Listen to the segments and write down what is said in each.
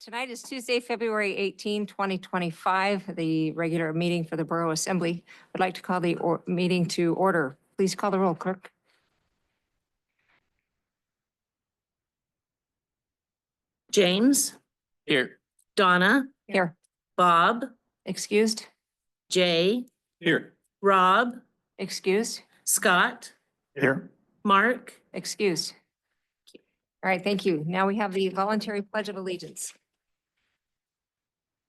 Tonight is Tuesday, February 18, 2025, the regular meeting for the Borough Assembly. I'd like to call the meeting to order. Please call the roll, clerk. James. Here. Donna. Here. Bob. Excused. Jay. Here. Rob. Excused. Scott. Here. Mark. Excused. All right, thank you. Now we have the voluntary pledge of allegiance.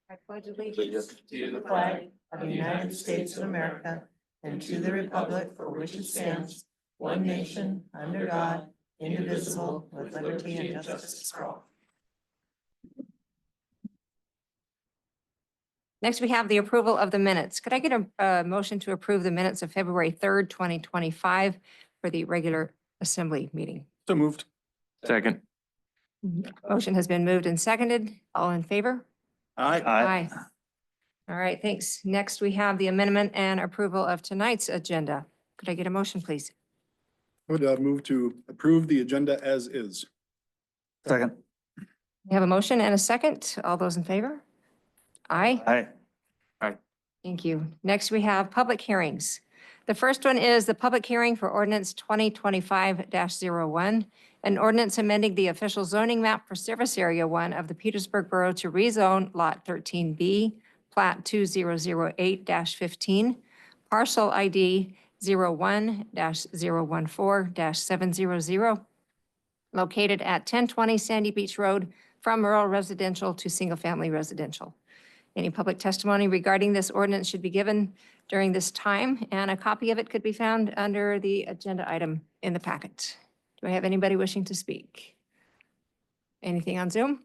I pledge allegiance to the flag of the United States of America and to the republic for which it stands, one nation, under God, indivisible, with liberty and justice for all. Next, we have the approval of the minutes. Could I get a motion to approve the minutes of February 3rd, 2025 for the regular assembly meeting? So moved. Second. Motion has been moved and seconded. All in favor? Aye. All right, thanks. Next, we have the amendment and approval of tonight's agenda. Could I get a motion, please? I would move to approve the agenda as is. Second. We have a motion and a second. All those in favor? Aye. Aye. Thank you. Next, we have public hearings. The first one is the public hearing for ordinance 2025-01, an ordinance amending the official zoning map for Service Area 1 of the Petersburg Borough to rezone Lot 13B, Plat 2008-15, parcel ID 01-014-700, located at 1020 Sandy Beach Road, from rural residential to single-family residential. Any public testimony regarding this ordinance should be given during this time, and a copy of it could be found under the agenda item in the packet. Do I have anybody wishing to speak? Anything on Zoom?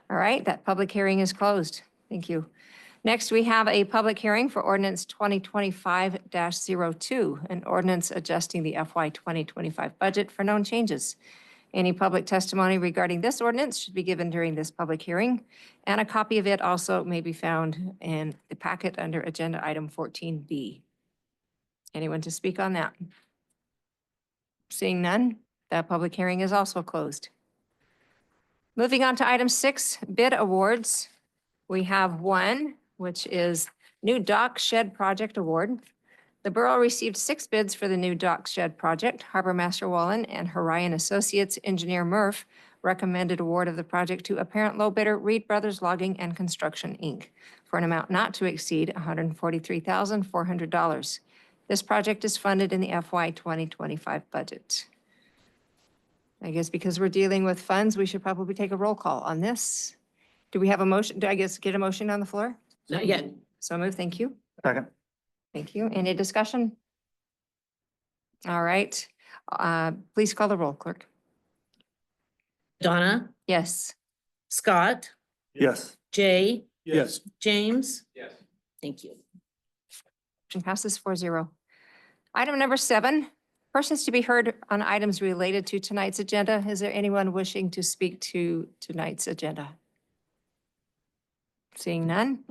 All right, that public hearing is closed. Thank you. Next, we have a public hearing for ordinance 2025-02, an ordinance adjusting the FY 2025 budget for known changes. Any public testimony regarding this ordinance should be given during this public hearing, and a copy of it also may be found in the packet under agenda item 14B. Anyone to speak on that? Seeing none, that public hearing is also closed. Moving on to item 6, bid awards. We have one, which is new dock shed project award. The borough received 6 bids for the new dock shed project. Harbor Master Wallen and Horion Associates Engineer Murph recommended award of the project to apparent low bidder Reed Brothers Logging and Construction, Inc. for an amount not to exceed $143,400. This project is funded in the FY 2025 budget. I guess because we're dealing with funds, we should probably take a roll call on this. Do we have a motion? Do I guess get a motion on the floor? Not yet. So moved. Thank you. Second. Thank you. Any discussion? All right. Please call the roll, clerk. Donna. Yes. Scott. Yes. Jay. Yes. James. Yes. Thank you. Motion passes 4-0. Item number 7, persons to be heard on items related to tonight's agenda. Is there anyone wishing to speak to tonight's agenda? Seeing none.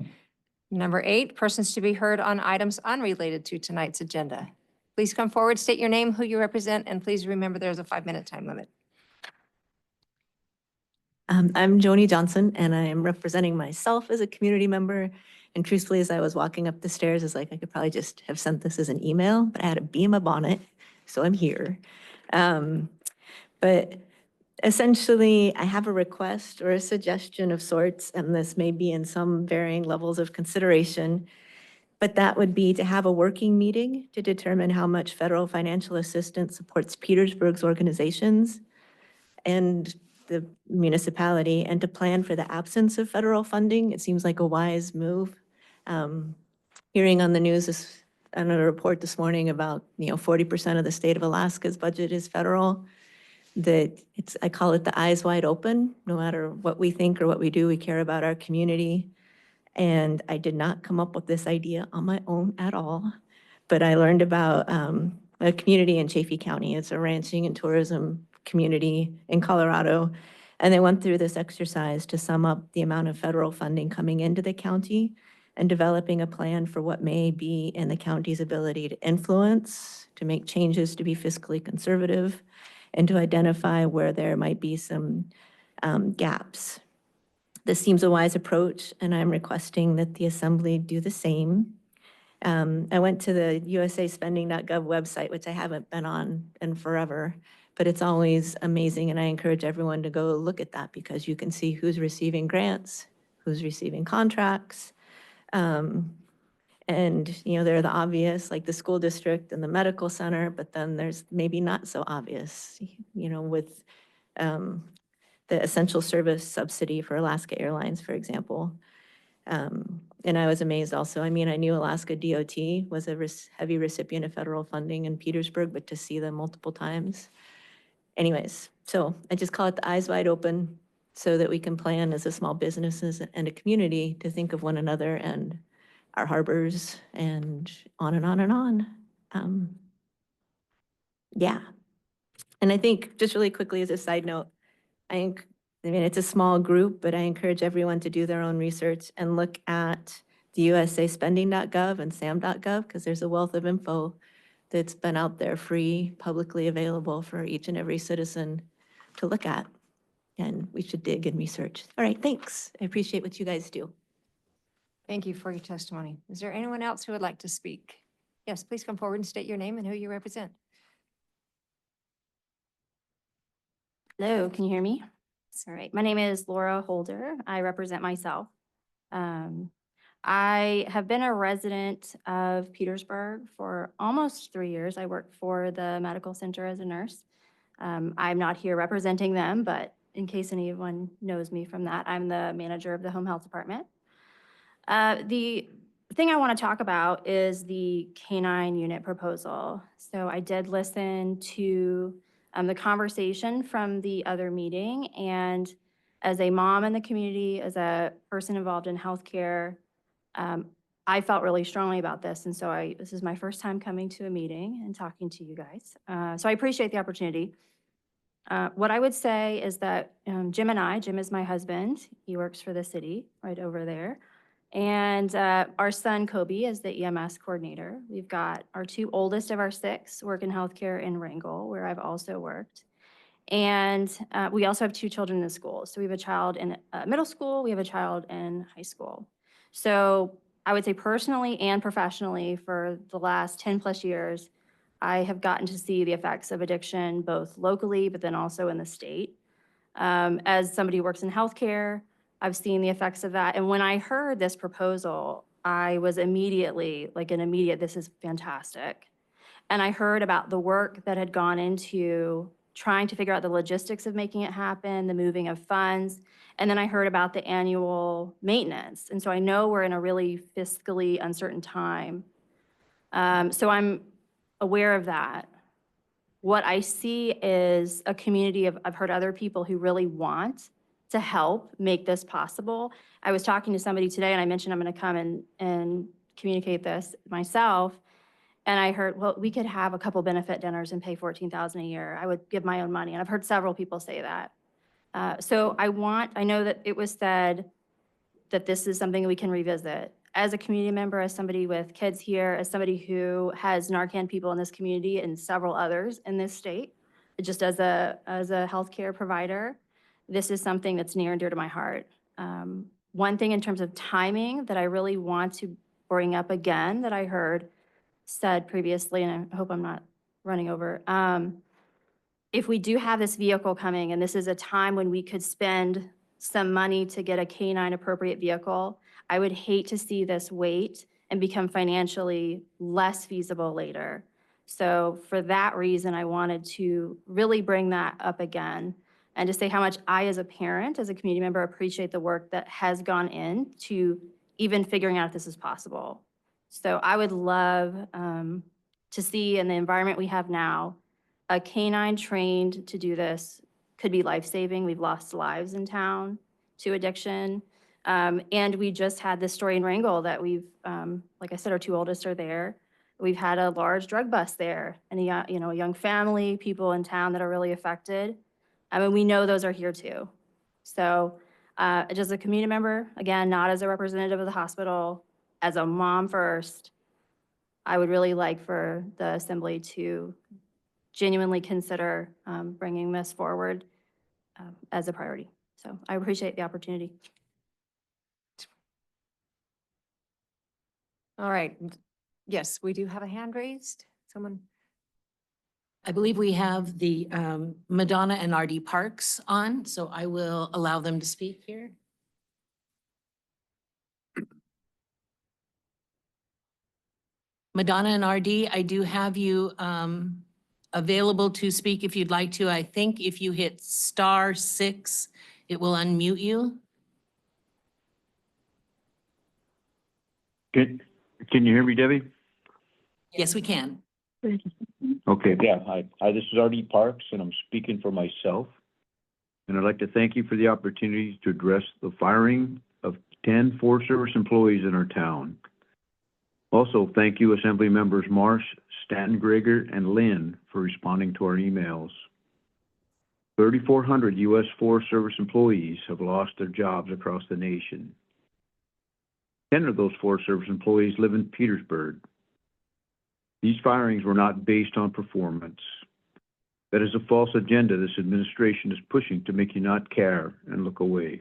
Number 8, persons to be heard on items unrelated to tonight's agenda. Please come forward, state your name, who you represent, and please remember there's a 5-minute time limit. I'm Joni Johnson, and I am representing myself as a community member. And truthfully, as I was walking up the stairs, I was like, I could probably just have sent this as an email, but I had a bee in my bonnet, so I'm here. But essentially, I have a request or a suggestion of sorts, and this may be in some varying levels of consideration, but that would be to have a working meeting to determine how much federal financial assistance supports Petersburg's organizations and the municipality, and to plan for the absence of federal funding. It seems like a wise move. Hearing on the news, on a report this morning about, 40% of the state of Alaska's budget is federal, that I call it the eyes wide open. No matter what we think or what we do, we care about our community. And I did not come up with this idea on my own at all, but I learned about a community in Chaffee County. It's a ranching and tourism community in Colorado. And they went through this exercise to sum up the amount of federal funding coming into the county and developing a plan for what may be in the county's ability to influence, to make changes to be fiscally conservative, and to identify where there might be some gaps. This seems a wise approach, and I'm requesting that the Assembly do the same. I went to the usaspending.gov website, which I haven't been on in forever, but it's always amazing, and I encourage everyone to go look at that because you can see who's receiving grants, who's receiving contracts. And, they're the obvious, like the school district and the medical center, but then there's maybe not so obvious, with the essential service subsidy for Alaska Airlines, for example. And I was amazed also. I mean, I knew Alaska DOT was a heavy recipient of federal funding in Petersburg, but to see them multiple times. Anyways, so I just call it the eyes wide open so that we can plan as a small businesses and a community to think of one another and our harbors and on and on and on. Yeah. And I think just really quickly as a side note, I mean, it's a small group, but I encourage everyone to do their own research and look at the usaspending.gov and sam.gov because there's a wealth of info that's been out there free, publicly available for each and every citizen to look at. And we should dig and research. All right, thanks. I appreciate what you guys do. Thank you for your testimony. Is there anyone else who would like to speak? Yes, please come forward and state your name and who you represent. Hello, can you hear me? It's all right. My name is Laura Holder. I represent myself. I have been a resident of Petersburg for almost 3 years. I work for the medical center as a nurse. I'm not here representing them, but in case anyone knows me from that, I'm the manager of the home health department. The thing I want to talk about is the K-9 unit proposal. So I did listen to the conversation from the other meeting, and as a mom in the community, as a person involved in healthcare, I felt really strongly about this, and so this is my first time coming to a meeting and talking to you guys. So I appreciate the opportunity. What I would say is that Jim is my husband. He works for the city right over there. And our son, Kobe, is the EMS coordinator. We've got our 2 oldest of our 6 work in healthcare in Wrangell, where I've also worked. And we also have 2 children in the school. So we have a child in middle school, we have a child in high school. So I would say personally and professionally for the last 10 plus years, I have gotten to see the effects of addiction both locally, but then also in the state. As somebody who works in healthcare, I've seen the effects of that. And when I heard this proposal, I was immediately, this is fantastic. And I heard about the work that had gone into trying to figure out the logistics of making it happen, the moving of funds. And then I heard about the annual maintenance. And so I know we're in a really fiscally uncertain time. So I'm aware of that. What I see is a community of, I've heard other people who really want to help make this possible. I was talking to somebody today and I mentioned I'm going to come and communicate this myself. And I heard, well, we could have a couple benefit dinners and pay $14,000 a year. I would give my own money. And I've heard several people say that. So I know that it was said that this is something we can revisit. As a community member, as somebody with kids here, as somebody who has Narcan people in this community and several others in this state, just as a healthcare provider, this is something that's near and dear to my heart. One thing in terms of timing that I really want to bring up again that I heard said previously, and I hope I'm not running over. If we do have this vehicle coming, and this is a time when we could spend some money to get a K-9 appropriate vehicle, I would hate to see this wait and become financially less feasible later. So for that reason, I wanted to really bring that up again and to say how much I, as a parent, as a community member, appreciate the work that has gone into even figuring out if this is possible. So I would love to see in the environment we have now, a K-9 trained to do this could be life-saving. We've lost lives in town to addiction. And we just had this story in Wrangell that we've, like I said, our 2 oldest are there. We've had a large drug bust there and a young family, people in town that are really affected. I mean, we know those are here too. So just as a community member, again, not as a representative of the hospital, as a mom first, I would really like for the assembly to genuinely consider bringing this forward as a priority. So I appreciate the opportunity. All right. Yes, we do have a hand raised. Someone, I believe we have the Madonna and RD Parks on, so I will allow them to speak here. Madonna and RD, I do have you available to speak if you'd like to. I think if you hit *6, it will unmute you. Can you hear me, Debbie? Yes, we can. Okay, yeah, hi, this is R.D. Parks, and I'm speaking for myself. And I'd like to thank you for the opportunity to address the firing of 10 Forest Service employees in our town. Also, thank you Assembly Members Marsh, Stanton Greger, and Lynn for responding to our emails. 3,400 U.S. Forest Service employees have lost their jobs across the nation. 10 of those Forest Service employees live in Petersburg. These firings were not based on performance. That is a false agenda this administration is pushing to make you not care and look away.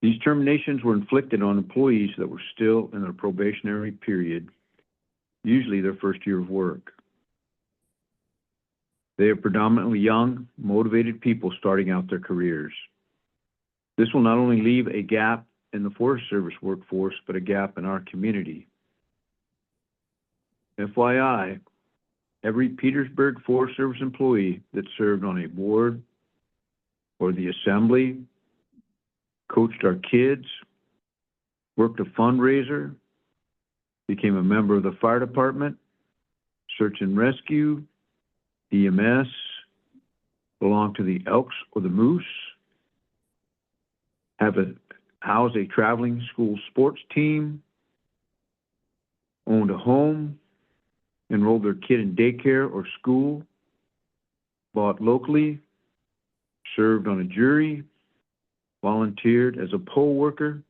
These terminations were inflicted on employees that were still in their probationary period, usually their first year of work. They are predominantly young, motivated people starting out their careers. This will not only leave a gap in the Forest Service workforce, but a gap in our community. FYI, every Petersburg Forest Service employee that served on a board or the assembly, coached our kids, worked a fundraiser, became a member of the fire department, search and rescue, EMS, belonged to the Elks or the Moose, house a traveling school sports team, owned a home, enrolled their kid in daycare or school, bought locally, served on a jury, volunteered as a poll worker,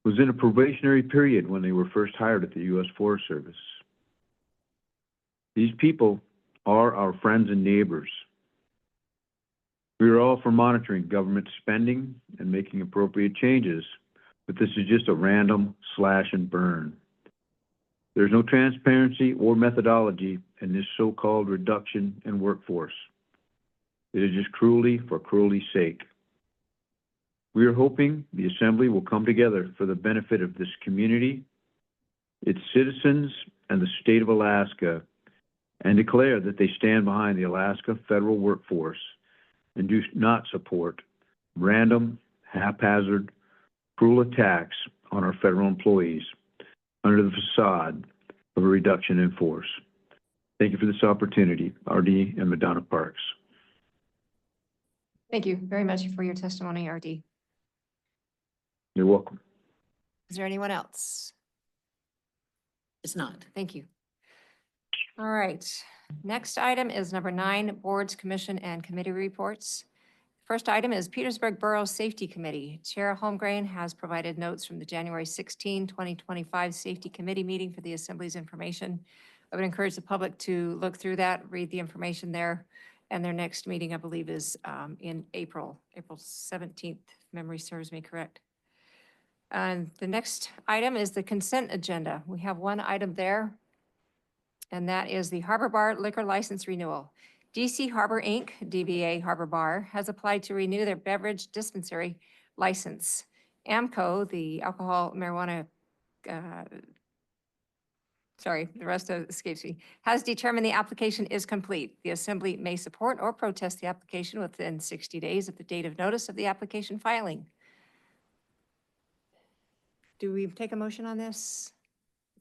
was in a probationary period when they were first hired at the U.S. Forest Service. These people are our friends and neighbors. We are all for monitoring government spending and making appropriate changes, but this is just a random slash and burn. There's no transparency or methodology in this so-called reduction in workforce. It is just cruelty for cruelty's sake. We are hoping the Assembly will come together for the benefit of this community, its citizens, and the state of Alaska, and declare that they stand behind the Alaska federal workforce and do not support random, haphazard, cruel attacks on our federal employees under the facade of a reduction in force. Thank you for this opportunity, R.D. and Madonna Parks. thank you very much for your testimony, RD. You're welcome. Is there anyone else? It's not. Thank you. All right. Next item is number 9, Boards, Commission, and Committee Reports. First item is Petersburg Borough Safety Committee. Chair Holmgren has provided notes from the January 16, 2025 Safety Committee meeting for the Assembly's information. I would encourage the public to look through that, read the information there, and their next meeting, I believe, is in April 17th, if memory serves me correct. And the next item is the consent agenda. We have one item there, and that is the Harbor Bar liquor license renewal. DC Harbor Inc., DBA Harbor Bar, has applied to renew their beverage dispensary license. AMCO, the alcohol marijuana, the rest of escapes me, has determined the application is complete. The Assembly may support or protest the application within 60 days of the date of notice of the application filing. Do we take a motion on this?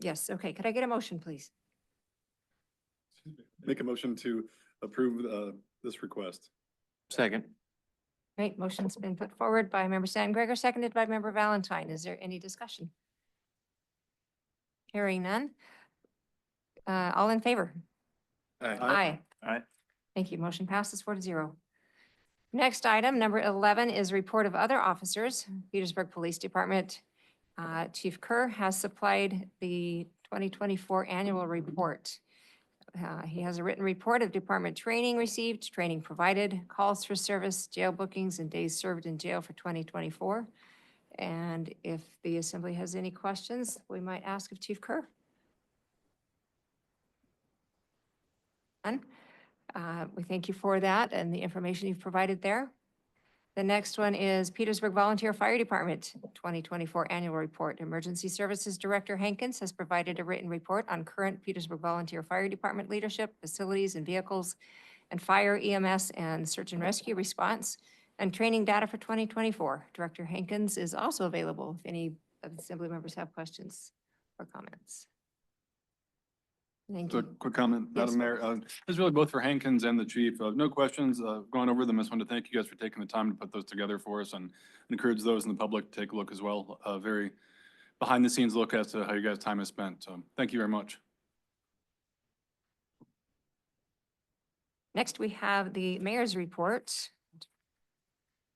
Yes, okay. Could I get a motion, please? Make a motion to approve this request. Second. Great, motion's been put forward by Member Stan Gregor, seconded by Member Valentine. Is there any discussion? Hearing none. All in favor? Aye. Aye. Thank you. Motion passes 4-0. Next item, number 11, is report of other officers. Petersburg Police Department Chief Kerr has supplied the 2024 annual report. He has a written report of department training received, training provided, calls for service, jail bookings, and days served in jail for 2024. And if the assembly has any questions, we might ask of Chief Kerr. None? We thank you for that and the information you've provided there. The next one is Petersburg Volunteer Fire Department 2024 Annual Report. Emergency Services Director Hankins has provided a written report on current Petersburg Volunteer Fire Department leadership, facilities and vehicles, and fire, EMS, and search and rescue response, and training data for 2024. Director Hankins is also available if any of the assembly members have questions or comments. Thank So you. quick comment, Yes. Madam Mayor. This is really both for Hankins and the chief. No questions. Going over them, I just wanted to thank you guys for taking the time to put those together for us and encourage those in the public to take a look as well. Very behind the scenes look as to how you guys' time is spent. So thank you very much. Next, we have the mayor's report,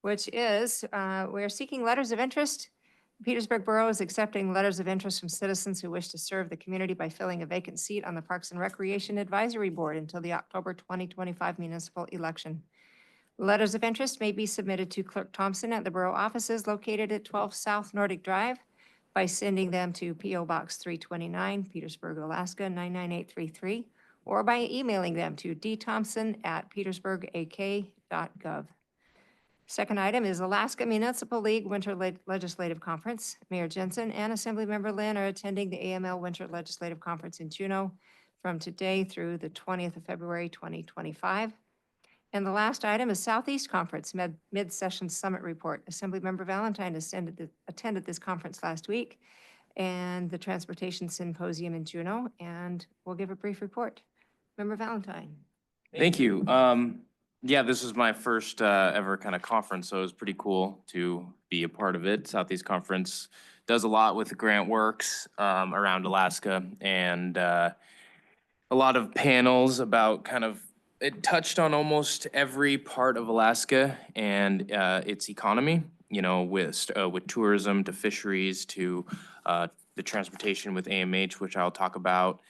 which is, we're seeking letters of interest. Petersburg Borough is accepting letters of interest from citizens who wish to serve the community by filling a vacant seat on the Parks and Recreation Advisory Board until the October 2025 municipal election. Letters of interest may be submitted to Clerk Thompson at the Borough offices located at 12 South Nordic Drive by sending them to P.O. Box 329, Petersburg, Alaska 99833, or by emailing them to dthompson@petersburgak.gov. Second item is Alaska Municipal League Winter Legislative Conference. Mayor Jensen and Assemblymember Lynn are attending the AML Winter Legislative Conference in Juneau from today through the 20th of February, 2025. And the last item is Southeast Conference Mid-Session Summit Report. Assemblymember Valentine attended this conference last week and the Transportation Symposium in Juneau, and we'll give a brief report. Member Valentine. Thank you. Yeah, this is my first ever kind of conference, so it was pretty cool to be a part of it. Southeast Conference does a lot with the grant works around Alaska, and a lot of panels about kind of, it touched on almost every part of Alaska and its economy, you know, with tourism to fisheries to the transportation with AMH, which I'll talk about.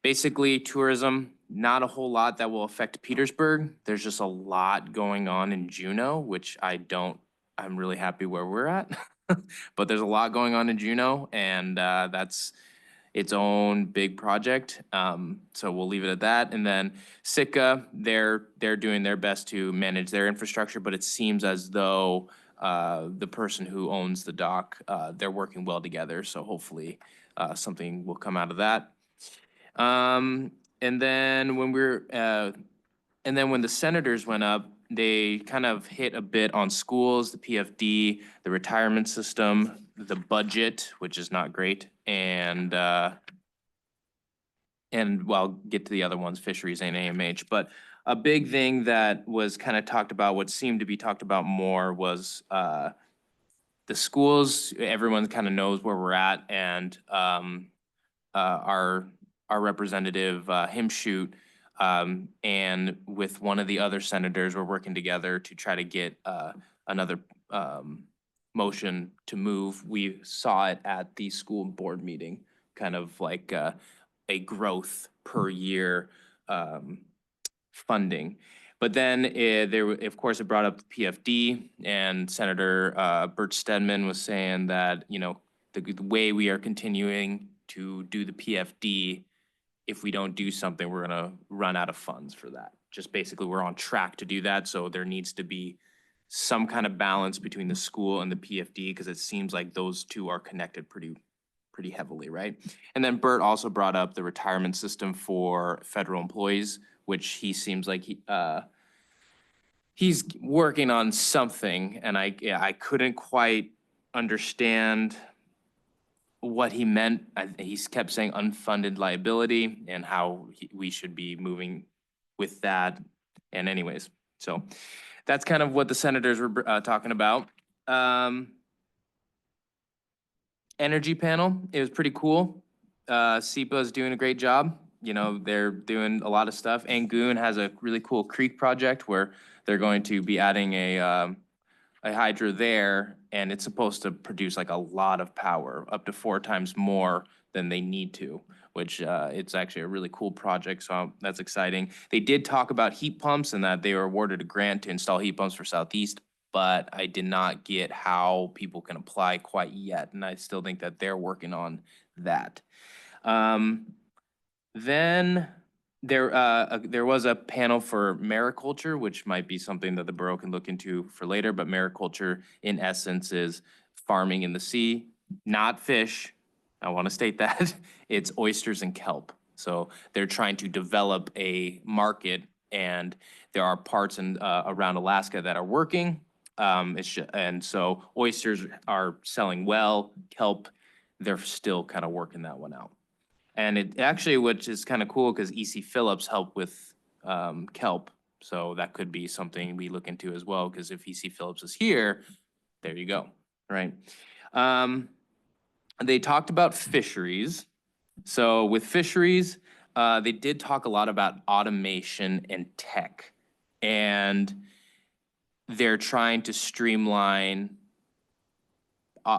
Basically, tourism, not a whole lot that will affect Petersburg. There's just a lot going on in Juneau, which I'm really happy where we're at. But there's a lot going on in Juneau, and that's its own big project. So we'll leave it at that. And then Sitka, they're doing their best to manage their infrastructure, but it seems as though the person who owns the dock, they're working well together. So hopefully something will come out of that. And then when when the senators went up, they kind of hit a bit on schools, the PFD, the retirement system, the budget, which is not great, and well, I'll get to the other ones, fisheries and AMH. But a big thing that was kind of talked about, what seemed to be talked about more, was the schools. Everyone kind of knows where we're at, and our representative Himshoot and with one of the other senators, we're working together to try to get another motion to move. We saw it at the school board meeting, kind of like a growth per year funding. But then of course, it brought up the PFD, and Senator Bert Stedman was saying that, you know, the way we are continuing to do the PFD, if we don't do something, we're gonna run out of funds for that. Just basically, we're on track to do that, so there needs to be some kind of balance between the school and the PFD, because it seems like those two are connected pretty heavily, right? And then Bert also brought up the retirement system for federal employees, which he seems like he's working on something, and I couldn't quite understand what he meant. He kept saying unfunded liability and how we should be moving with that. And anyways, so that's kind of what the senators were talking about. Energy panel, it was pretty cool. SEPA is doing a great job. You know, they're doing a lot of stuff. Angoon has a really cool creek project where they're going to be adding a hydro there, and it's supposed to produce like a lot of power, up to 4 times more than they need to, which it's actually a really cool project, so that's exciting. They did talk about heat pumps and that they were awarded a grant to install heat pumps for Southeast. but I did not get how people can apply quite yet, and I still think that they're working on that. Then there was a panel for mariculture, which might be something that the borough can look into for later, but mariculture in essence is farming in the sea, not fish. I want to state that. It's oysters and kelp. So they're trying to develop a market, and there are parts in around Alaska that are working. And so oysters are selling well, kelp, they're still kind of working that one out. And it actually, which is kind of cool because EC Phillips helped with kelp. So that could be something we look into as well, because if EC Phillips is here, there you go, right? They talked about fisheries. So with fisheries, they did talk a lot about automation and tech. And they're trying to streamline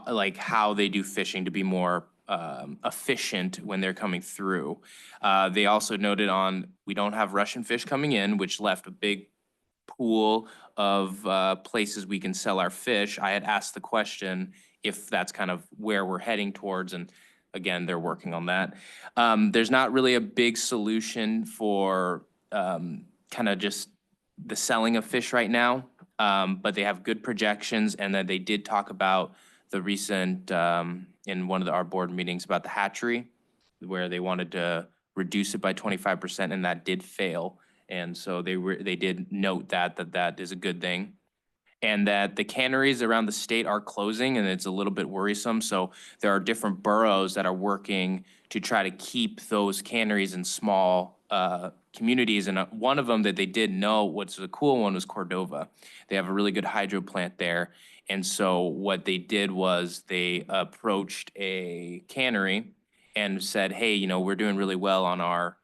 like how they do fishing to be more efficient when they're coming through. They also noted on, we don't have Russian fish coming in, which left a big pool of places we can sell our fish. I had asked the question if that's kind of where we're heading towards, and again, they're working on that. There's not really a big solution for kind of just the selling of fish right now, but they have good projections, and then they did talk about the recent, in one of our board meetings about the hatchery, where they wanted to reduce it by 25%, and that did fail. And so they did note that is a good thing. And that the canneries around the state are closing, and it's a little bit worrisome. So there are different boroughs that are working to try to keep those canneries in small communities. And one of them that they did know, what's a cool one, was Cordova. They have a really good hydro plant there. And so what they did was they approached a cannery and said, hey, you know, we're doing really well on our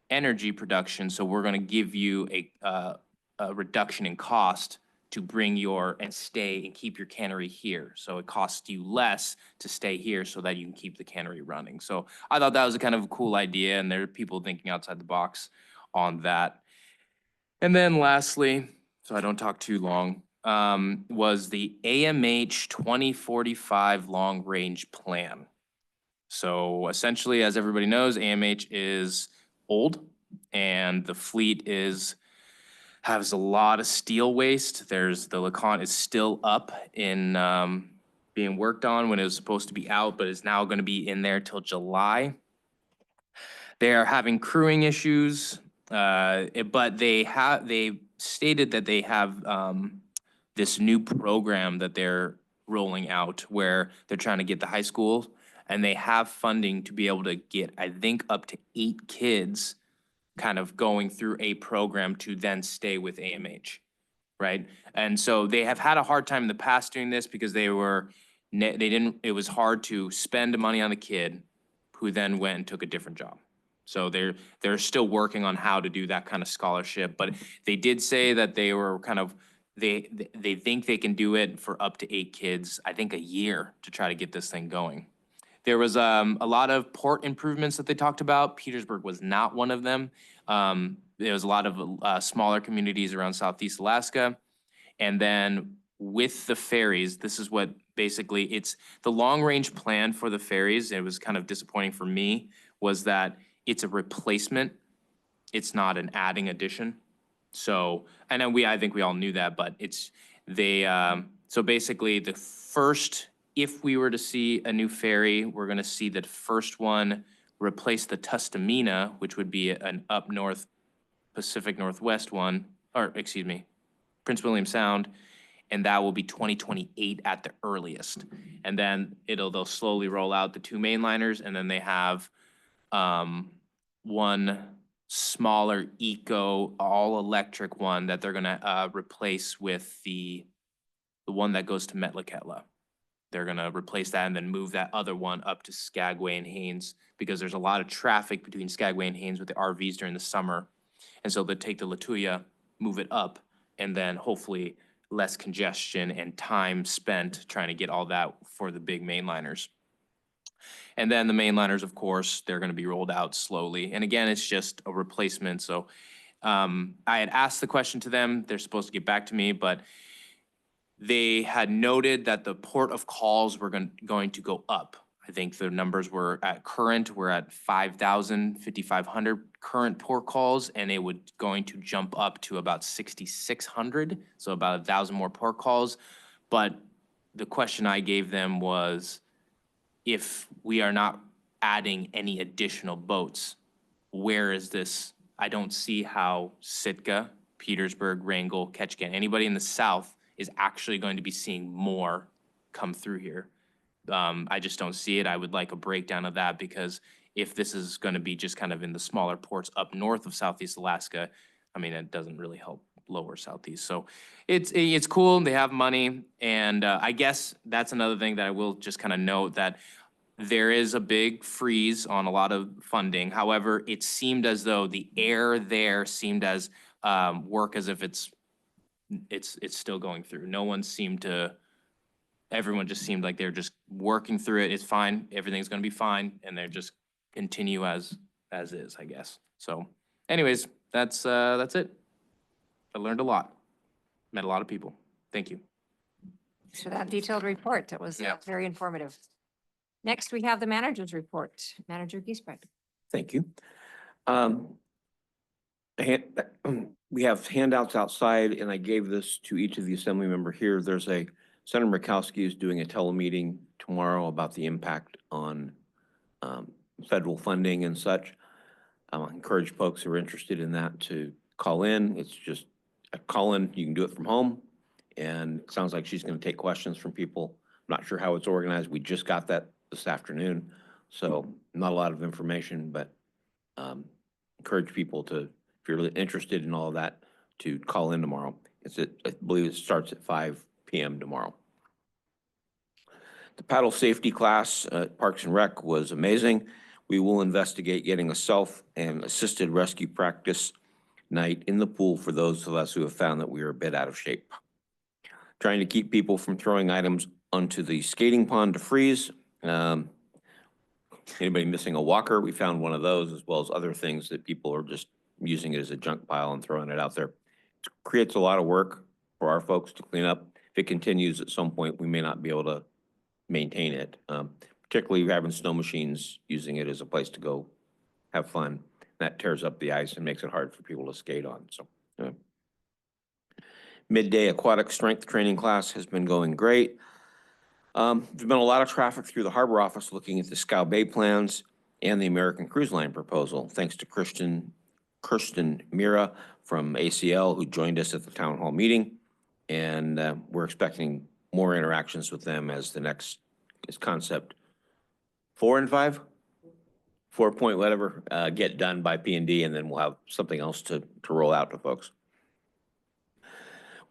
energy production, so we're going to give you a reduction in cost to bring and stay and keep your cannery here. So it costs you less to stay here so that you can keep the cannery running. So I thought that was a kind of a cool idea, and there are people thinking outside the box on that. And then lastly, so I don't talk too long, was the AMH 2045 long range plan. So essentially, as everybody knows, AMH is old, and the fleet has a lot of steel waste. The LeConte is still up in being worked on when it was supposed to be out, but is now going to be in there till July. They are having crewing issues, but they stated that they have this new program that they're rolling out where they're trying to get the high school, and they have funding to be able to get, I think, up to 8 kids kind of going through a program to then stay with AMH, right? And so they have had a hard time in the past doing this because it was hard to spend money on the kid who then went and took a different job. So they're still working on how to do that kind of scholarship, but they did say that they were kind of, they think they can do it for up to 8 kids, I think a year, to try to get this thing going. There was a lot of port improvements that they talked about. Petersburg was not one of them. There was a lot of smaller communities around Southeast Alaska. And then with the ferries, this is what basically, it's the long range plan for the ferries. It was kind of disappointing for me, was that it's a replacement. It's not an adding addition. So, and then I think we all knew that, but so basically the first, if we were to see a new ferry, we're going to see the first one replace the Tustamina, which would be an up north Pacific Northwest one, or excuse me, Prince William Sound, and that will be 2028 at the earliest. And then they'll slowly roll out the 2 mainliners, and then they have one smaller eco all electric one that they're going to replace with the one that goes to Metlakatla. They're going to replace that and then move that other one up to Skagway and Haines, because there's a lot of traffic between Skagway and Haines with the RVs during the summer. And so they'll take the Latuya, move it up, and then hopefully less congestion and time spent trying to get all that for the big mainliners. And then the mainliners, of course, they're going to be rolled out slowly. And again, it's just a replacement. So I had asked the question to them. They're supposed to get back to me, but They had noted that the port of calls were going to go up. I think the numbers we're at 5,000, 5,500 current port calls, and it would going to jump up to about 6,600, so about 1,000 more port calls. But the question I gave them was, if we are not adding any additional boats, where is this? I don't see how Sitka, Petersburg, Wrangell, Ketchikan, anybody in the south is actually going to be seeing more come through here. I just don't see it. I would like a breakdown of that, because if this is going to be just kind of in the smaller ports up north of Southeast Alaska, I mean, it doesn't really help lower Southeast. So it's cool. They have money. And I guess that's another thing that I will just kind of note, that there is a big freeze on a lot of funding. However, it seemed as though the air there seemed as work as if it's still going through. No one seemed to, everyone just seemed like they're just working through it. It's fine. Everything's gonna be fine. And they're just continue as is, I guess. So anyways, that's it. I learned a lot. Met a lot of people. Thank you. Thanks for that detailed report. That was Yeah. very informative. Next, we have the manager's report. Manager Giesbrecht. Thank you. We have handouts outside, and I gave this to each of the assembly member here. There's Senator Murkowski is doing a telemeeting tomorrow about the impact on federal funding and such. I encourage folks who are interested in that to call in. It's just a call in. You can do it from home. And it sounds like she's going to take questions from people. I'm not sure how it's organized. We just got that this afternoon. So not a lot of information, but encourage people to, if you're really interested in all of that, to call in tomorrow. I believe it starts at 5 p.m. tomorrow. The paddle safety class at Parks and Rec was amazing. We will investigate getting a self and assisted rescue practice night in the pool for those of us who have found that we are a bit out of shape. Trying to keep people from throwing items onto the skating pond to freeze. Anybody missing a walker? We found one of those, as well as other things that people are just using it as a junk pile and throwing it out there. It creates a lot of work for our folks to clean up. If it continues, at some point, we may not be able to maintain it. Particularly having snow machines, using it as a place to go have fun. That tears up the ice and makes it hard for people to skate on. So, midday aquatic strength training class has been going great. There's been a lot of traffic through the harbor office looking at the Scow Bay plans and the American Cruise Line proposal, thanks to Kirsten Mira from ACL, who joined us at the town hall meeting. And we're expecting more interactions with them as the next concept 4 and 5, 4 point whatever, get done by P&D, and then we'll have something else to roll out to folks.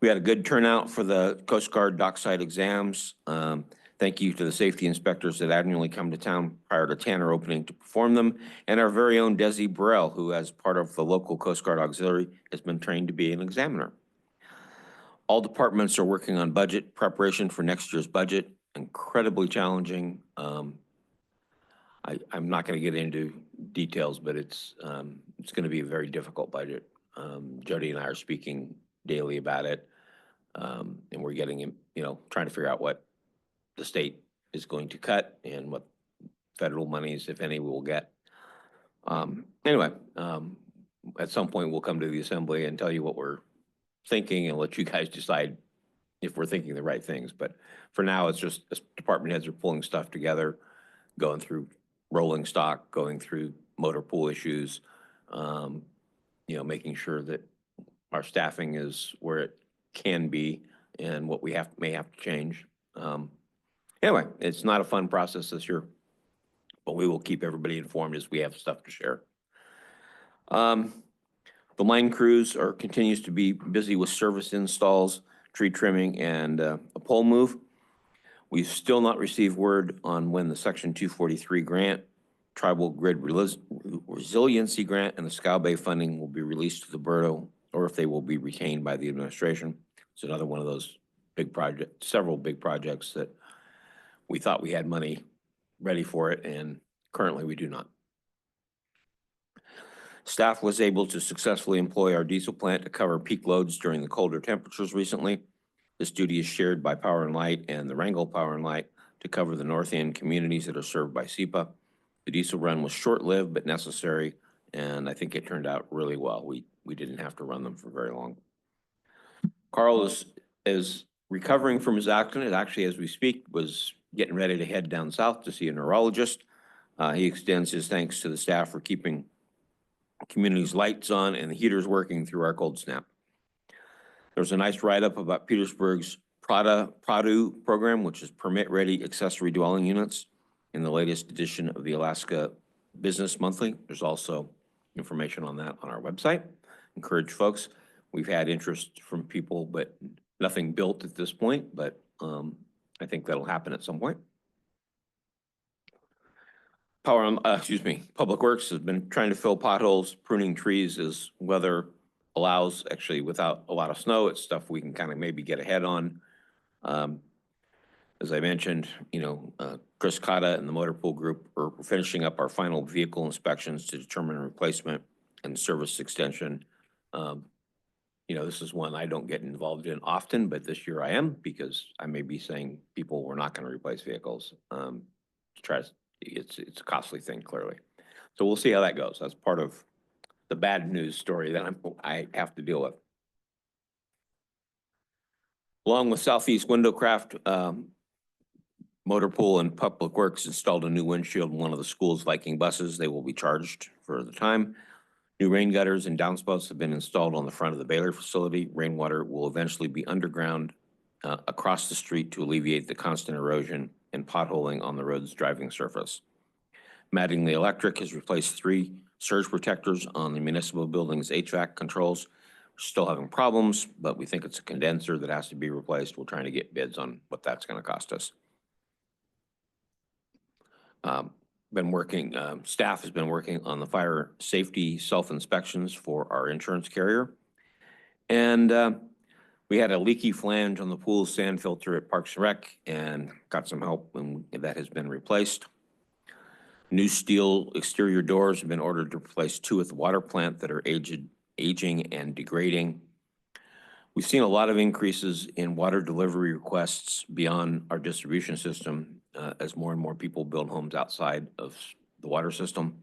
We had a good turnout for the Coast Guard dockside exams. Thank you to the safety inspectors that annually come to town prior to Tanner opening to perform them, and our very own Desi Burrell, who, as part of the local Coast Guard auxiliary, has been trained to be an examiner. All departments are working on budget preparation for next year's budget. Incredibly challenging. I'm not going to get into details, but it's going to be a very difficult budget. Jody and I are speaking daily about it. And we're getting, trying to figure out what the state is going to cut and what federal monies, if any, we will get. Anyway, at some point we'll come to the assembly and tell you what we're thinking and let you guys decide if we're thinking the right things. But for now, it's just department heads are pulling stuff together, going through rolling stock, going through motor pool issues, making sure that our staffing is where it can be and what we may have to change. Anyway, it's not a fun process this year, but we will keep everybody informed as we have stuff to share. The line crews continues to be busy with service installs, tree trimming, and a pole move. We've still not received word on when the Section 243 grant, Tribal Grid Resiliency Grant, and the Scow Bay funding will be released to the Borough, or if they will be retained by the administration. It's another one of those big projects, several big projects that we thought we had money ready for it, and currently we do not. Staff was able to successfully employ our diesel plant to cover peak loads during the colder temperatures recently. This duty is shared by Power and Light and the Wrangell Power and Light to cover the north end communities that are served by SEPA. The diesel run was short-lived but necessary, and I think it turned out really well. We didn't have to run them for very long. Carl is recovering from his accident. Actually, as we speak, was getting ready to head down south to see a neurologist. He extends his thanks to the staff for keeping community's lights on and the heaters working through our cold snap. There's a nice write-up about Petersburg's Borough program, which is permit-ready accessory dwelling units, in the latest edition of the Alaska Business Monthly. There's also information on that on our website. Encourage folks. We've had interest from people, but nothing built at this point, but I think that'll happen at some point. Public Works has been trying to fill potholes, pruning trees as weather allows. Actually, without a lot of snow, it's stuff we can kind of maybe get ahead on. As I mentioned, Chris Cotta and the Motor Pool Group are finishing up our final vehicle inspections to determine replacement and service extension. This is one I don't get involved in often, but this year I am, because I may be saying people were not going to replace vehicles. It's a costly thing, clearly. So we'll see how that goes. That's part of the bad news story that I have to deal with. Along with Southeast Windowcraft, Motor Pool and Public Works installed a new windshield in one of the school's Viking buses. They will be charged for the time. New rain gutters and downspouts have been installed on the front of the Baylor facility. Rainwater will eventually be underground across the street to alleviate the constant erosion and potholing on the road's driving surface. Mattingly Electric has replaced 3 surge protectors on the municipal building's HVAC controls. We're still having problems, but we think it's a condenser that has to be replaced. We're trying to get bids on what that's going to cost us. Staff has been working on the fire safety self-inspections for our insurance carrier. And we had a leaky flange on the pool sand filter at Parks and Rec and got some help, and that has been replaced. New steel exterior doors have been ordered to replace 2 at the water plant that are aging and degrading. We've seen a lot of increases in water delivery requests beyond our distribution system as more and more people build homes outside of the water system.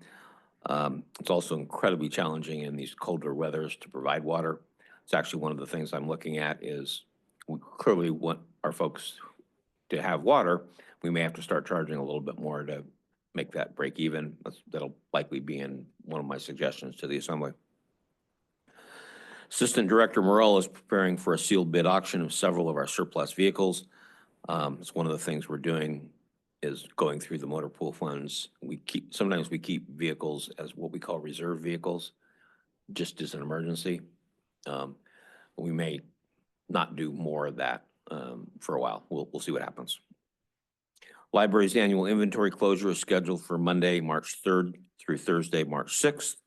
It's also incredibly challenging in these colder weathers to provide water. It's actually one of the things I'm looking at is we clearly want our folks to have water. We may have to start charging a little bit more to make that break even. That'll likely be in one of my suggestions to the Assembly. Assistant Director Morrell is preparing for a sealed bid auction of several of our surplus vehicles. It's one of the things we're doing is going through the motor pool funds. Sometimes we keep vehicles as what we call reserve vehicles, just as an emergency. We may not do more of that for a while. We'll see what happens. Library's annual inventory closure is scheduled for Monday, March 3rd through Thursday, March 6th.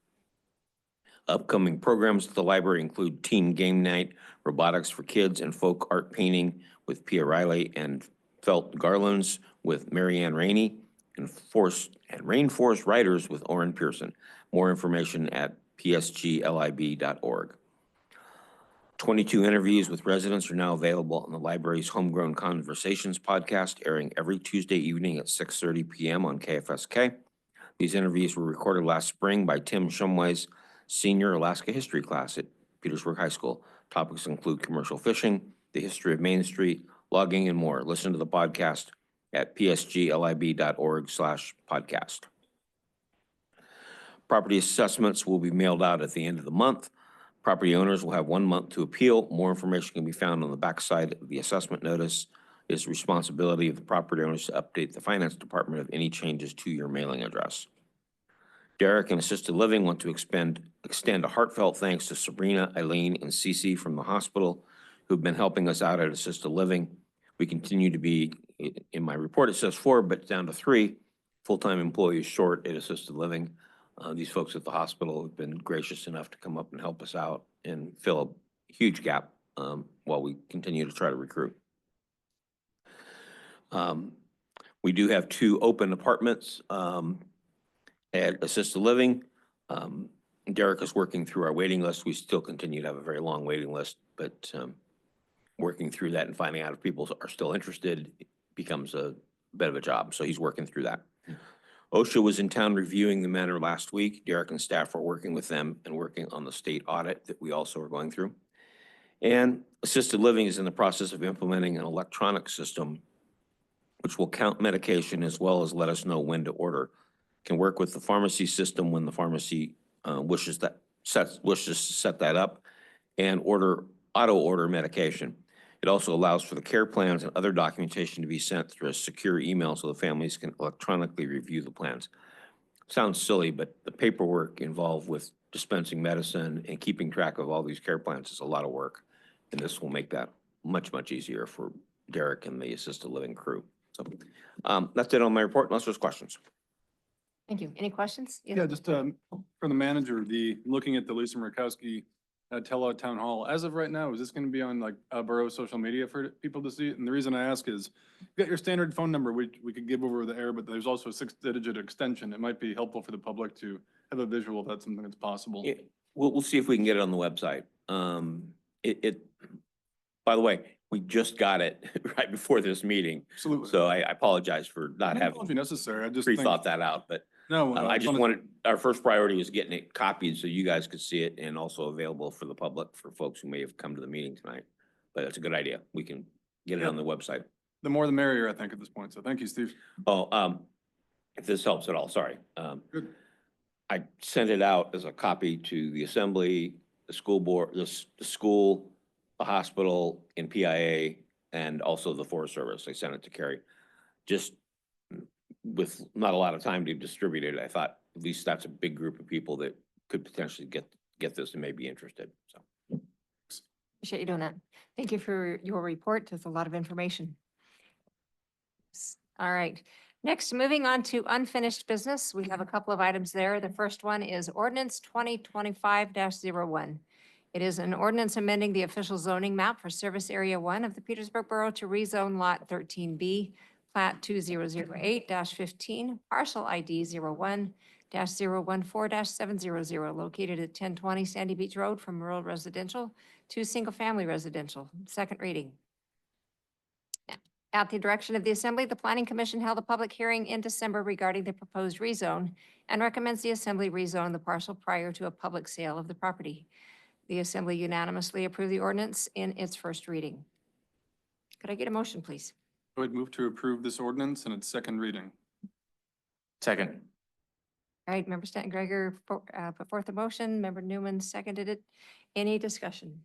Upcoming programs at the library include Teen Game Night, Robotics for Kids, and Folk Art Painting with Pia Riley, and Felt Garlands with Marianne Rainey, and Rainforest Writers with Orrin Pearson. More information at psglib.org. 22 interviews with residents are now available on the library's Homegrown Conversations podcast, airing every Tuesday evening at 6:30 p.m. on KFSK. These interviews were recorded last spring by Tim Shumway's senior Alaska history class at Petersburg High School. Topics include commercial fishing, the history of Main Street, logging, and more. Listen to the podcast at psglib.org/podcast. Property assessments will be mailed out at the end of the month. Property owners will have 1 month to appeal. More information can be found on the backside of the assessment notice. It is the responsibility of the property owners to update the finance department of any changes to your mailing address. Derek and Assisted Living want to extend a heartfelt thanks to Sabrina, Eileen, and Cece from the hospital who've been helping us out at Assisted Living. We continue to be, in my report it says 4, but down to 3 full-time employees short at Assisted Living. These folks at the hospital have been gracious enough to come up and help us out and fill a huge gap while we continue to try to recruit. We do have 2 open apartments at Assisted Living. Derek is working through our waiting list. We still continue to have a very long waiting list, but working through that and finding out if people are still interested becomes a bit of a job. So he's working through that. OSHA was in town reviewing the matter last week. Derek and staff are working with them and working on the state audit that we also are going through. And assisted living is in the process of implementing an electronic system which will count medication as well as let us know when to order. Can work with the pharmacy system when the pharmacy wishes to set that up and auto order medication. It also allows for the care plans and other documentation to be sent through a secure email so the families can electronically review the plans. Sounds silly, but the paperwork involved with dispensing medicine and keeping track of all these care plans is a lot of work. And this will make that much, much easier for Derek and the assisted living crew. So that's it on my report, unless there's questions. Thank you. Any questions? Yeah, just for the manager, looking at the Lisa Murkowski tele town hall, as of right now, is this going to be on like Borough social media for people to see? And the reason I ask is, you got your standard phone number, we could give over the air, but there's also a 6-digit extension. It might be helpful for the public to have a visual if that's something that's possible. We'll see if we can get it on the website. By the way, we just got it right before this meeting. Absolutely. So I apologize for not I don't know if having it's necessary. I just think, pre-thought that out, but no, I just wanted, our first priority was getting it copied so you guys could see it and also available for the public, for folks who may have come to the meeting tonight. But that's a good idea. We can get it on the website. the more the merrier, I think, at this point. So thank you, Steve. Oh, if this helps at all, sorry. Good. I sent it out as a copy to the assembly, the school board, the school, the hospital, and PIA, and also the Forest Service. I sent it to Carrie. Just with not a lot of time to distribute it, I thought at least that's a big group of people that could potentially get this and may be interested, so. Appreciate you doing that. Thank you for your report. There's a lot of information. All right. Next, moving on to unfinished business. We have a couple of items there. The first one is ordinance 2025-01. It is an ordinance amending the official zoning map for Service Area 1 of the Petersburg Borough to rezone Lot 13B, Plat 2008-15, parcel ID 01-014-700, located at 1020 Sandy Beach Road from rural residential to single-family residential. Second reading. At the direction of the Assembly, the Planning Commission held a public hearing in December regarding the proposed rezone and recommends the Assembly rezone the parcel prior to a public sale of the property. The Assembly unanimously approved the ordinance in its first reading. Could I get a motion, please? I would move to approve this ordinance in its second reading. Second. All right, Member Stanton Gregor put forth the motion. Member Newman seconded it. Any discussion?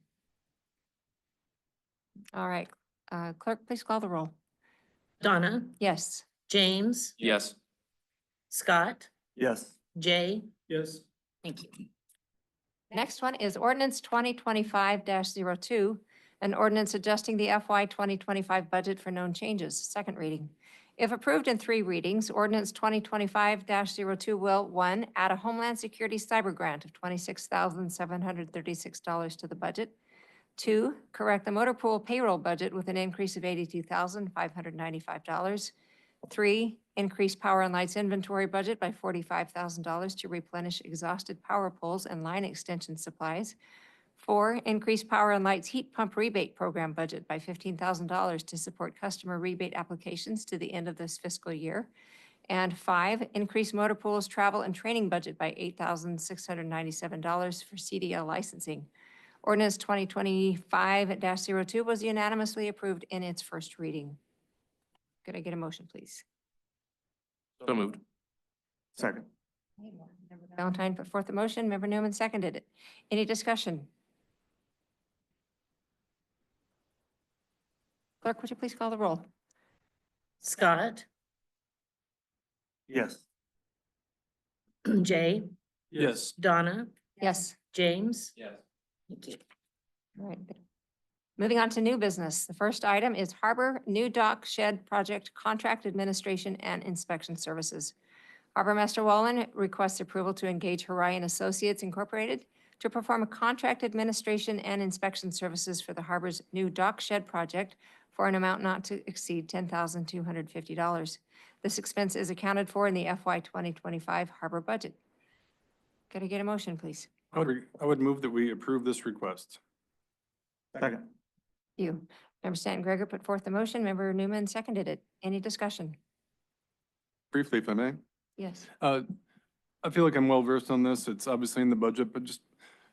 All right, clerk, please call the roll. Donna, Yes. James, Yes. Scott, Yes. Jay. Yes. Thank you. Next one is ordinance 2025-02, an ordinance adjusting the FY 2025 budget for known changes. Second reading. If approved in 3 readings, ordinance 2025-02 will, 1, add a Homeland Security cyber grant of $26,736 to the budget. 2, correct the motor pool payroll budget with an increase of $82,595. 3, increase power and lights inventory budget by $45,000 to replenish exhausted power poles and line extension supplies. 4, increase power and lights heat pump rebate program budget by $15,000 to support customer rebate applications to the end of this fiscal year. And 5, increase motor pools travel and training budget by $8,697 for CDL licensing. Ordinance 2025-02 was unanimously approved in its first reading. Could I get a motion, please? So moved. Second. Member Valentine put forth the motion. Member Newman seconded it. Any discussion? Clerk, would you please call the roll? Scott, Yes. Jay, Yes. Donna, Yes. James. Yes. Thank you. All right. Moving on to new business. The first item is Harbor New Dock Shed Project Contract Administration and Inspection Services. Harbor Master Wallen requests approval to engage Horion Associates Incorporated to perform a contract administration and inspection services for the harbor's new dock shed project for an amount not to exceed $10,250. This expense is accounted for in the FY 2025 harbor budget. Could I get a motion, please? I would move that we approve this request. Second. You. Member Stanton Gregor put forth the motion. Member Newman seconded it. Any discussion? Briefly, if I may. Yes. I feel like I'm well versed on this. It's obviously in the budget, but just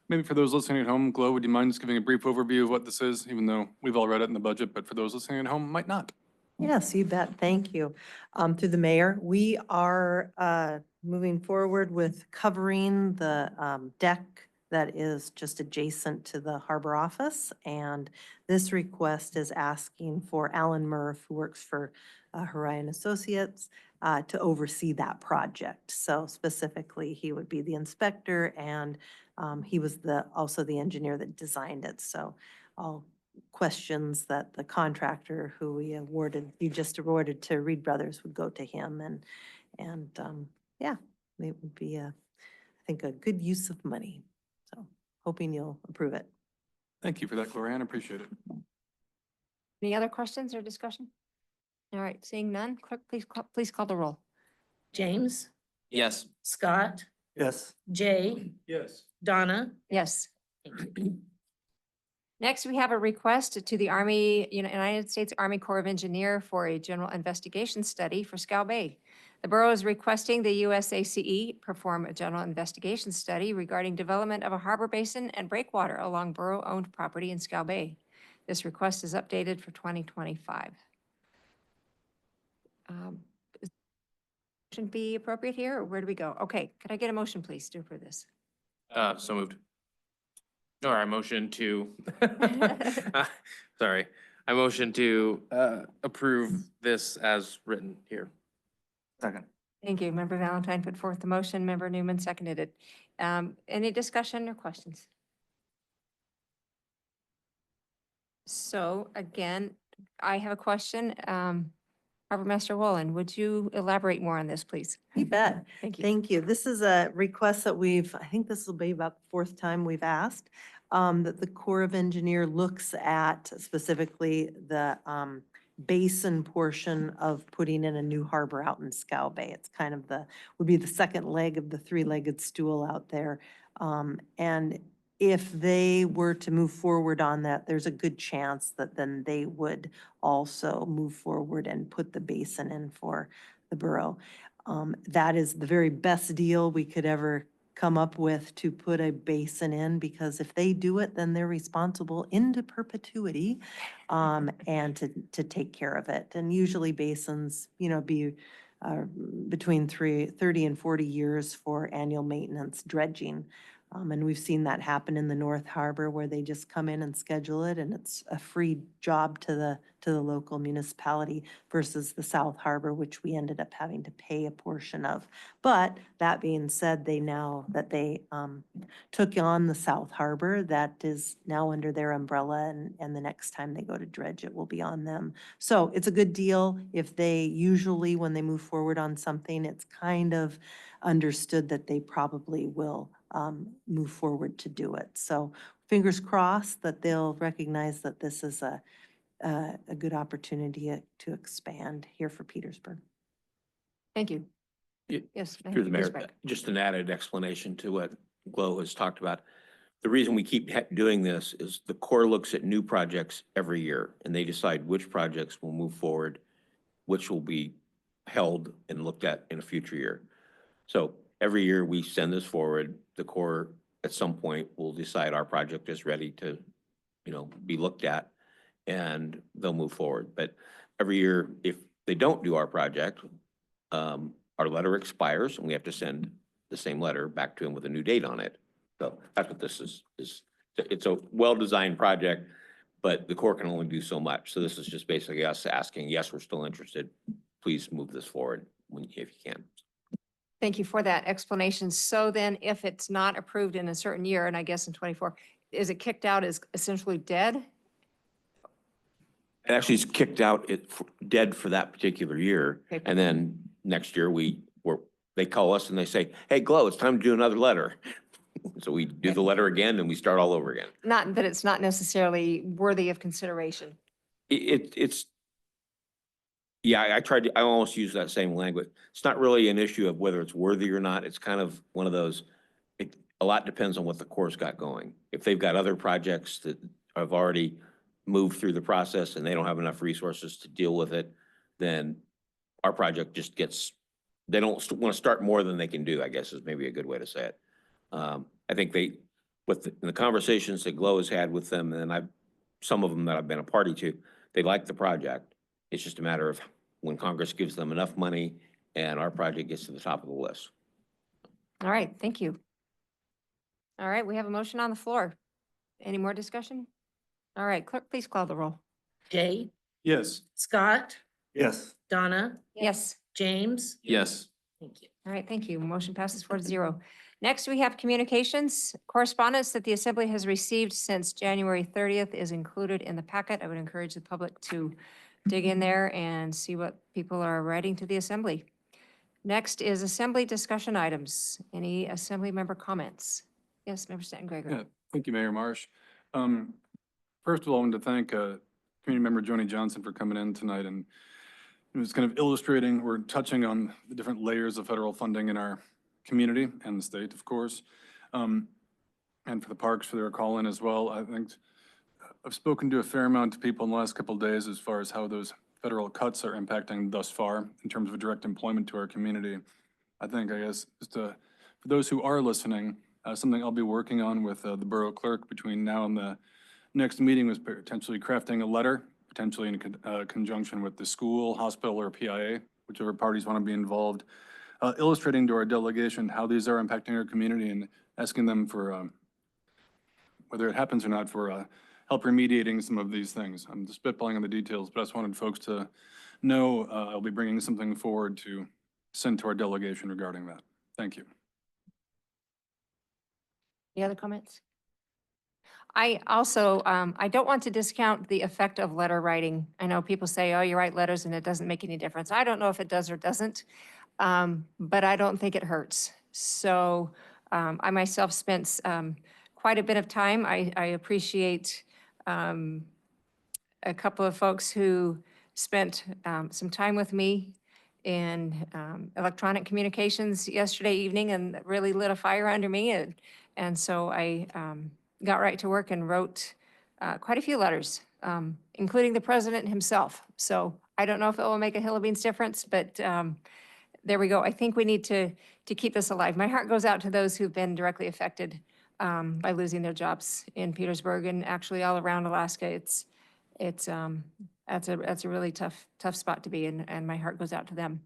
maybe for those listening at home, Glo, would you mind just giving a brief overview of what this is, even though we've all read it in the budget, but for those listening at home, might not? Yes, you bet. Thank you. Through the mayor, we are moving forward with covering the deck that is just adjacent to the harbor office. And this request is asking for Alan Murph, who works for Horion Associates, to oversee that project. So specifically, he would be the inspector, and he was also the engineer that designed it. So all questions that the contractor who you just awarded to Reed Brothers would go to him, and yeah, it would be I think a good use of money. So hoping you'll approve it. Thank you for that, Gloria. I appreciate it. Any other questions or discussion? All right, seeing none, clerk, please call the roll. James, Yes. Scott, Yes. Jay, Yes. Donna. Yes. Next, we have a request to the United States Army Corps of Engineer for a general investigation study for Scow Bay. The borough is requesting the USACE perform a general investigation study regarding development of a harbor basin and breakwater along borough-owned property in Scow Bay. This request is updated for 2025. Should be appropriate here, or where do we go? Okay, could I get a motion, please, to approve this? So moved. Or I motion to, sorry, I motion to approve this as written here. Second. Thank you. Member Valentine put forth the motion. Member Newman seconded it. Any discussion or questions? So again, I have a question. Harbor Master Wolin, would you elaborate more on this, please? You bet. Thank you. Thank you. This is a request that I think this will be about the fourth time we've asked, that the Corps of Engineer looks at specifically the basin portion of putting in a new harbor out in Scow Bay. It's kind of would be the second leg of the three-legged stool out there. And if they were to move forward on that, there's a good chance that then they would also move forward and put the basin in for the borough. That is the very best deal we could ever come up with, to put a basin in, because if they do it, then they're responsible into perpetuity, and to take care of it. And usually basins, be between 30 and 40 years for annual maintenance dredging. And we've seen that happen in the North Harbor, where they just come in and schedule it, and it's a free job to the local municipality, versus the South Harbor, which we ended up having to pay a portion of. But that being said, they took on the South Harbor. That is now under their umbrella, and the next time they go to dredge, it will be on them. So it's a good deal. If they usually, when they move forward on something, it's kind of understood that they probably will move forward to do it. So fingers crossed that they'll recognize that this is a good opportunity to expand here for Petersburg. Thank you. Yeah, Yes. Through the mayor, Mr. Beck. just an added explanation to what Glo has talked about. The reason we keep doing this is the Corps looks at new projects every year, and they decide which projects will move forward, which will be held and looked at in a future year. So every year we send this forward. The Corps at some point will decide our project is ready to, be looked at, and they'll move forward. But every year, if they don't do our project, our letter expires, and we have to send the same letter back to them with a new date on it. So that's what this is. It's a well-designed project, but the Corps can only do so much. So this is just basically us asking, yes, we're still interested. Please move this forward if you can. Thank you for that explanation. So then if it's not approved in a certain year, and I guess in 24, is it kicked out as essentially dead? It actually is kicked out, dead for that particular year. Okay. And then next year they call us and they say, hey, Glo, it's time to do another letter. So we do the letter again and we start all over again. Not that it's not necessarily worthy of consideration. Yeah, I almost use that same language. It's not really an issue of whether it's worthy or not. It's kind of one of those, a lot depends on what the Corps got going. If they've got other projects that have already move through the process and they don't have enough resources to deal with it, then our project just gets, they don't want to start more than they can do, I guess is maybe a good way to say it. I think they, with the conversations that Glow has had with them, and some of them that I've been a party to, they like the project. It's just a matter of when Congress gives them enough money and our project gets to the top of the list. All right, thank you. All right, we have a motion on the floor. Any more discussion? All right, clerk, please call the roll. Jay, Yes. Scott, Yes. Donna, Yes. James. Yes. Thank you. All right, thank you. Motion passes 4-0. Next, we have communications. Correspondence that the Assembly has received since January 30th is included in the packet. I would encourage the public to dig in there and see what people are writing to the Assembly. Next is Assembly discussion items. Any Assembly member comments? Yes, Member Stanton Gregor. Yeah, thank you, Mayor Marsh. First of all, I wanted to thank Community Member Joni Johnson for coming in tonight, and it was kind of illustrating, we're touching on the different layers of federal funding in our community and the state, of course. And for the parks for their call in as well. I think I've spoken to a fair amount of people in the last couple of days as far as how those federal cuts are impacting thus far in terms of direct employment to our community. I guess, just for those who are listening, something I'll be working on with the borough clerk between now and the next meeting was potentially crafting a letter, potentially in conjunction with the school, hospital, or PIA, whichever parties want to be involved, illustrating to our delegation how these are impacting our community and asking them for, whether it happens or not, for help remediating some of these things. I'm just spitballing on the details, but I just wanted folks to know I'll be bringing something forward to send to our delegation regarding that. Thank you. Any other comments? I also, I don't want to discount the effect of letter writing. I know people say, oh, you write letters and it doesn't make any difference. I don't know if it does or doesn't, but I don't think it hurts. So I myself spent quite a bit of time. I appreciate a couple of folks who spent some time with me in electronic communications yesterday evening and really lit a fire under me. And so I got right to work and wrote quite a few letters, including the president himself. So I don't know if it will make a hill of beans difference, but there we go. I think we need to keep this alive. My heart goes out to those who've been directly affected by losing their jobs in Petersburg and actually all around Alaska. That's a really tough spot to be in, and my heart goes out to them.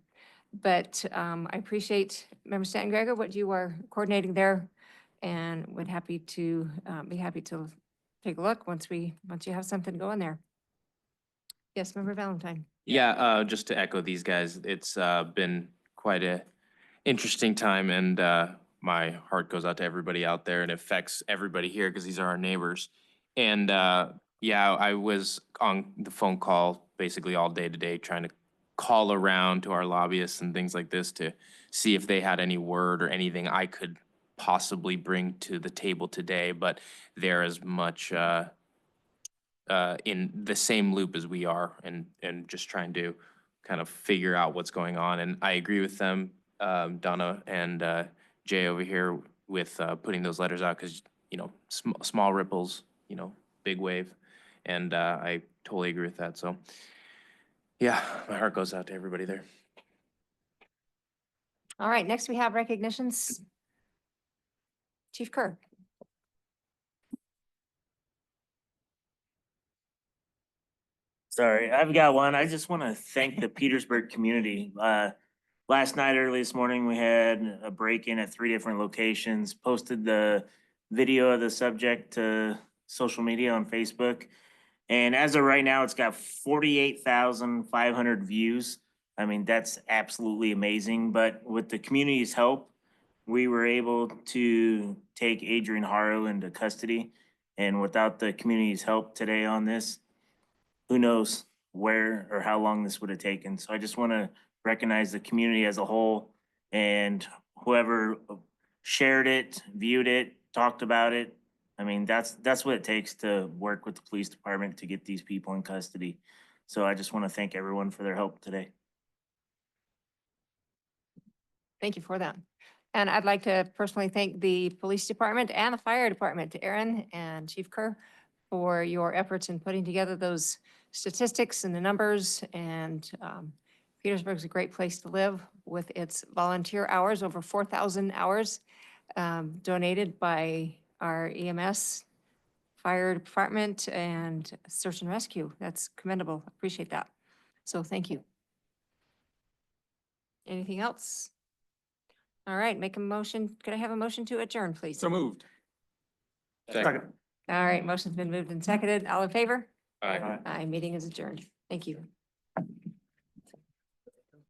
But I appreciate Member Stanton Gregor, what you are coordinating there, and would be happy to take a look once you have something going there. Yes, Member Valentine. Yeah, just to echo these guys, it's been quite a interesting time, and my heart goes out to everybody out there, and it affects everybody here because these are our neighbors. And yeah, I was on the phone call basically all day today trying to call around to our lobbyists and things like this to see if they had any word or anything I could possibly bring to the table today, but they're as much in the same loop as we are and just trying to kind of figure out what's going on. And I agree with them, Donna and Jay over here with putting those letters out because, small ripples, big wave. And I totally agree with that. So yeah, my heart goes out to everybody there. All right, next we have recognitions. Chief Kerr. Sorry, I've got one. I just want to thank the Petersburg community. Last night, early this morning, we had a break-in at 3 different locations, posted the video of the subject to social media on Facebook. And as of right now, it's got 48,500 views. I mean, that's absolutely amazing. But with the community's help, we were able to take Adrian Haro into custody. And without the community's help today on this, who knows where or how long this would have taken. So I just want to recognize the community as a whole and whoever shared it, viewed it, talked about it. I mean, that's what it takes to work with the police department to get these people in custody. So I just want to thank everyone for their help today. Thank you for that. And I'd like to personally thank the police department and the fire department, Aaron and Chief Kerr, for your efforts in putting together those statistics and the numbers. And Petersburg's a great place to live with its volunteer hours, over 4,000 hours donated by our EMS, fire department, and search and rescue. That's commendable. Appreciate that. So thank you. Anything else? All right, make a motion. Could I have a motion to adjourn, please? So moved. Second. All right, motion's been moved and seconded. All in favor? Aye. Aye, meeting is adjourned. Thank you.